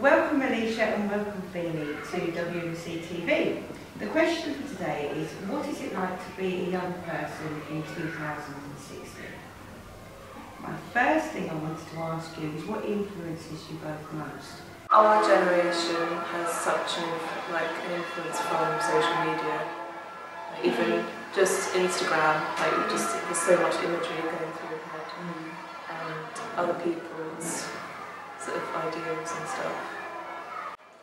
Welcome Alicia and welcome Feely to WMC TV. The question for today is, what is it like to be a young person in 2016? My first thing I wanted to ask you is what influences you both most? Our generation has such an influence from social media, even just Instagram, there's so much imagery going through your head and other people's sort of ideals and stuff.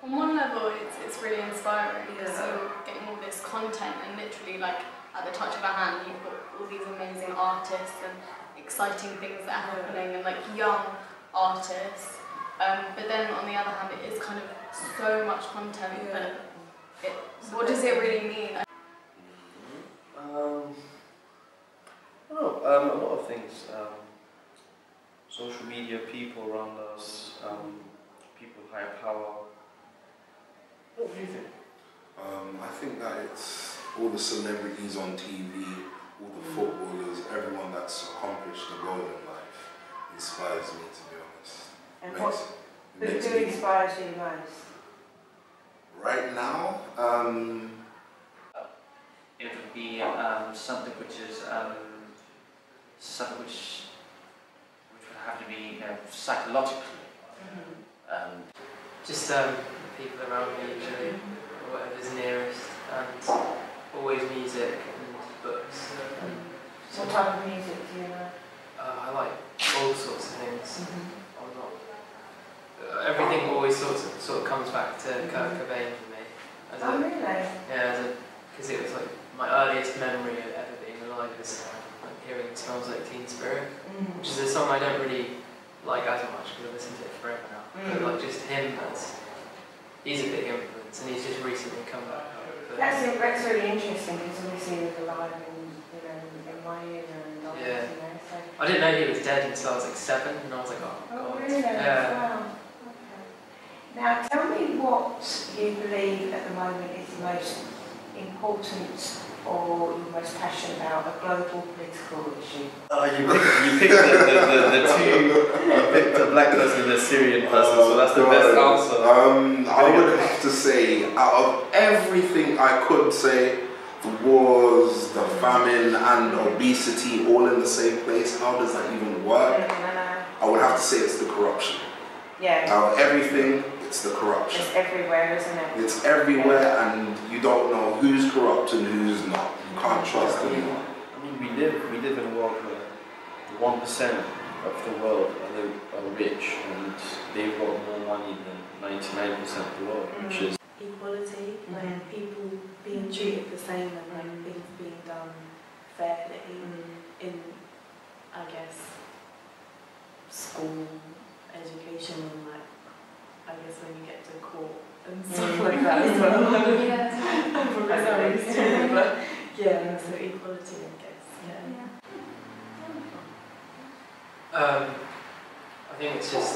On one level, it's really inspiring because you're getting all this content and literally at the touch of a hand you've got all these amazing artists and exciting things that are happening and young artists. But then on the other hand, it is kind of so much content that what does it really mean? A lot of things. Social media, people around us, people with higher power. What do you think? I think that it's all the celebrities on TV, all the footballers, everyone that's accomplished the goal in life inspires me, to be honest. And who inspires you most? Right now, it would be something which is something which would have to be psychological. Just people around me usually, or whatever's nearest, and always music and books. What type of music do you like? I like all sorts of things. I'm not. Everything always sort of comes back to Kurt Cobain for me. Really? Yeah, because it was my earliest memory of ever being alive is hearing "Smells Like Teen Spirit," which is a song I don't really like as much because I've listened to it forever now. But just him, he's a big influence, and he's just recently come back up. That's really interesting because obviously he was alive in my era and all that, so. I didn't know he was dead until I was 7, and I was like, oh God. Really? Yeah. Wow. Okay. Now tell me what you believe at the moment is the most important or you're most passionate about, a global political issue? You picked the black person and the Syrian person, so that's the best answer. I would have to say, out of everything I could say, the wars, the famine and obesity all in the same place, how does that even work? I would have to say it's the corruption. Yeah. Out of everything, it's the corruption. It's everywhere, isn't it? It's everywhere, and you don't know who's corrupt and who's not. You can't trust anyone. I mean, we live in a world where 1% of the world are rich, and they've got more money than 99% of the world, which is Equality, people being treated the same and things being done fairly in, I guess, school, education, and I guess when you get to court and stuff like that as well. So equality, I guess. I think it's just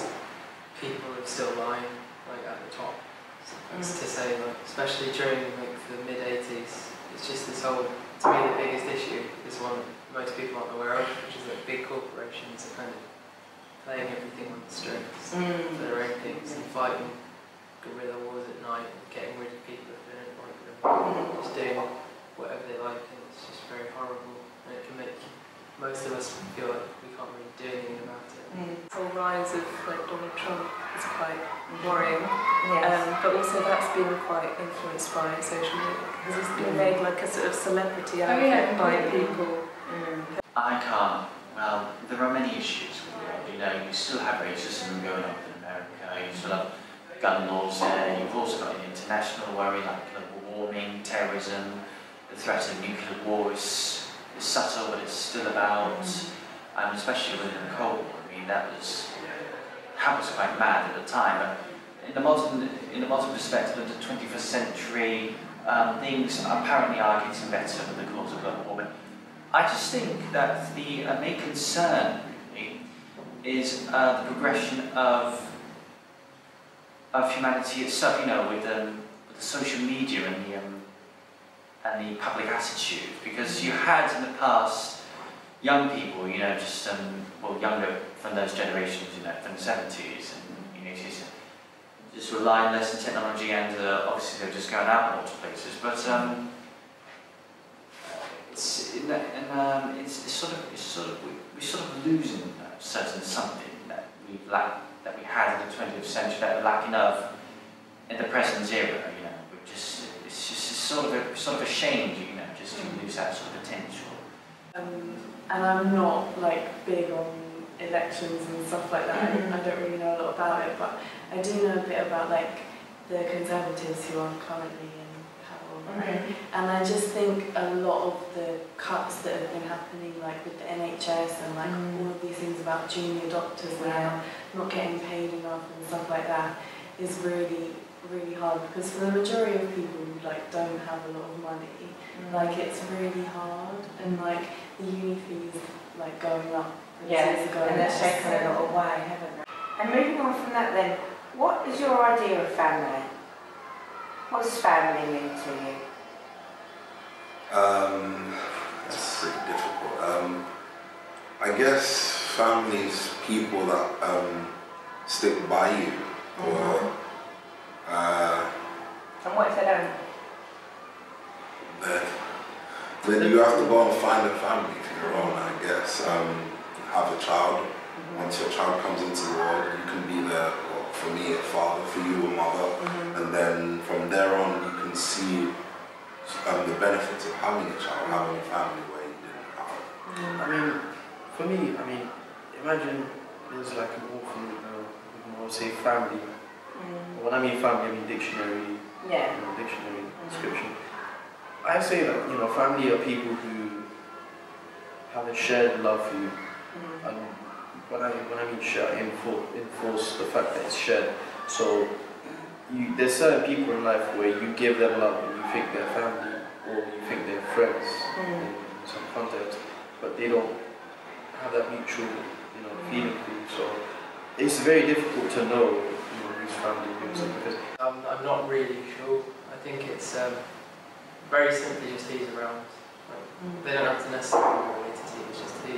people are still lying at the top. It's to say, especially during the mid-80s, it's just this whole, to me the biggest issue is one that most people aren't aware of, which is that big corporations are kind of playing everything on the strings for their own things and fighting guerrilla wars at night, getting rid of people if they don't like them, just doing whatever they like, and it's just very horrible, and it can make most of us feel like we can't really do anything about it. The whole rise of Donald Trump is quite worrying, Yes. but also that's been quite influenced by social media because he's been made a sort of celebrity out of it by people. I can't. Well, there are many issues with the world. You still have racism going on in America, you still have gun laws there, you've also got an international worry like global warming, terrorism, the threat of nuclear war is subtle, but it's still about, and especially within the Cold War. I mean, that was quite mad at the time. But in the modern perspective of the 21st century, things apparently are getting better with the cause of global warming. I just think that the main concern really is the progression of humanity itself. With the social media and the public attitude, because you had in the past young people, younger from those generations, from the 70s and 80s, just relying less on technology, and obviously they're just going out more to places. But we're sort of losing certain something that we had in the 20th century that we're lacking of in the present era. You know, it's sort of a shame, you know, just to lose that sort of potential. And I'm not like big on elections and stuff like that. I don't really know a lot about it, but I do know a bit about like the Conservatives who are currently in power, right? And I just think a lot of the cuts that have been happening, like with the NHS and like all of these things about junior doctors now not getting paid enough and stuff like that, is really, really hard, because for the majority of people who like don't have a lot of money, like it's really hard, and like the uni fees like going up. And that's taken a lot away, haven't they? And moving on from that then, what is your idea of family? What does family mean to you? That's pretty difficult. I guess family's people that stick by you, or and what if they don't? Then you have to go and find a family of your own, I guess. Have a child. Once your child comes into the world, you can be there, well, for me, a father, for you, a mother, and then from there on, you can see the benefits of having a child, having a family where you didn't have. I mean, for me, imagine there's like an orphan, or say family. When I mean family, I mean dictionary. Dictionary description. I say that, you know, family are people who have a shared love for you. And when I mean share, I enforce the fact that it's shared. So there's certain people in life where you give them love and you think they're family, or you think they're friends in some context, but they don't have that mutual, you know, feeling for you. So it's very difficult to know, you know, who's family who's because I'm not really sure. I think it's very simply just who's around. Like, they don't have to necessarily be related to you, it's just who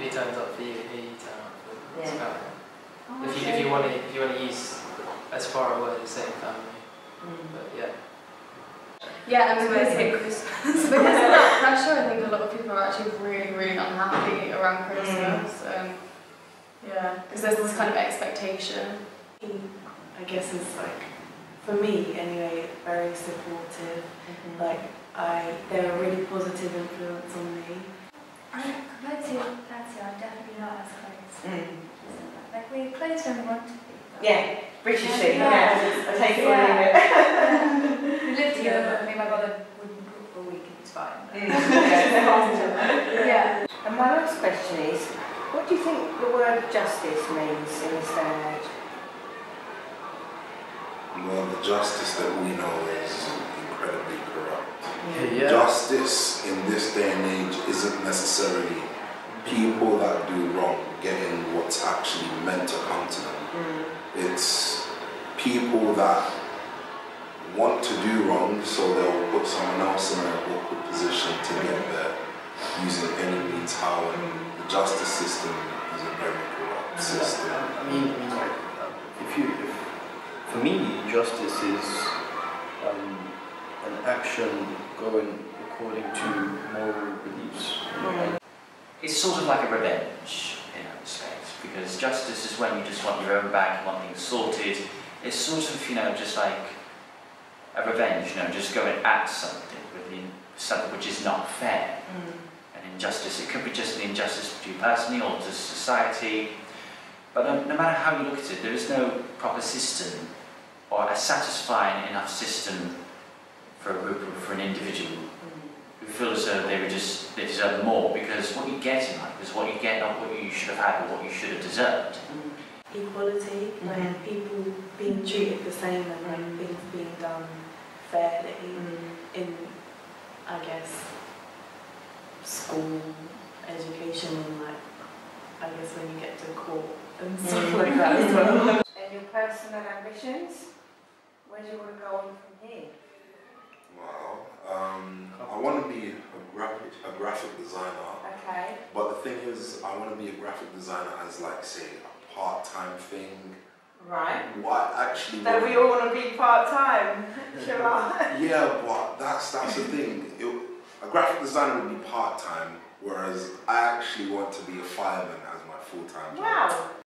turns up for you, who you turn up for. It's about it. If you want to use as far a word as saying family. But yeah, and because of that pressure, I think a lot of people are actually really, really unhappy around Christmas. Because there's this kind of expectation. I guess it's like, for me anyway, very supportive. Like they're a really positive influence on me. Compared to Patsy, I'm definitely not as close. Like, we're close when we want to be. Yeah, British thing, I take it or leave it. We live together, but I mean, my brother wouldn't cook for a week and it's fine. And my last question is, what do you think the word justice means in this day and age? Well, the justice that we know is incredibly corrupt. Justice in this day and age isn't necessarily people that do wrong getting what's actually meant to come to them. It's people that want to do wrong, so they'll put someone else in an awkward position to get there using any means how. The justice system is a very corrupt system. For me, justice is an action going according to moral beliefs. It's sort of like a revenge in that respect, because justice is when you just want your own back, you want things sorted. It's sort of, you know, just like a revenge, you know, just going at something which is not fair. An injustice, it could be just an injustice to you personally or to society, but no matter how you look at it, there is no proper system or a satisfying enough system for a group or for an individual who feel as though they deserve more, because what you get in life is what you get, not what you should have had or what you should have deserved. Equality, like people being treated the same and like things being done fairly in, I guess, school, education, and like, I guess when you get to court and stuff like that as well. And your personal ambitions? Where do you want to go on from here? Well, I want to be a graphic designer. Okay. But the thing is, I want to be a graphic designer as, like, say, a part-time thing, Right. What actually? Don't we all want to be part-time? Yeah, but that's the thing. A graphic designer would be part-time, whereas I actually want to be a fireman as my full-time job. Wow.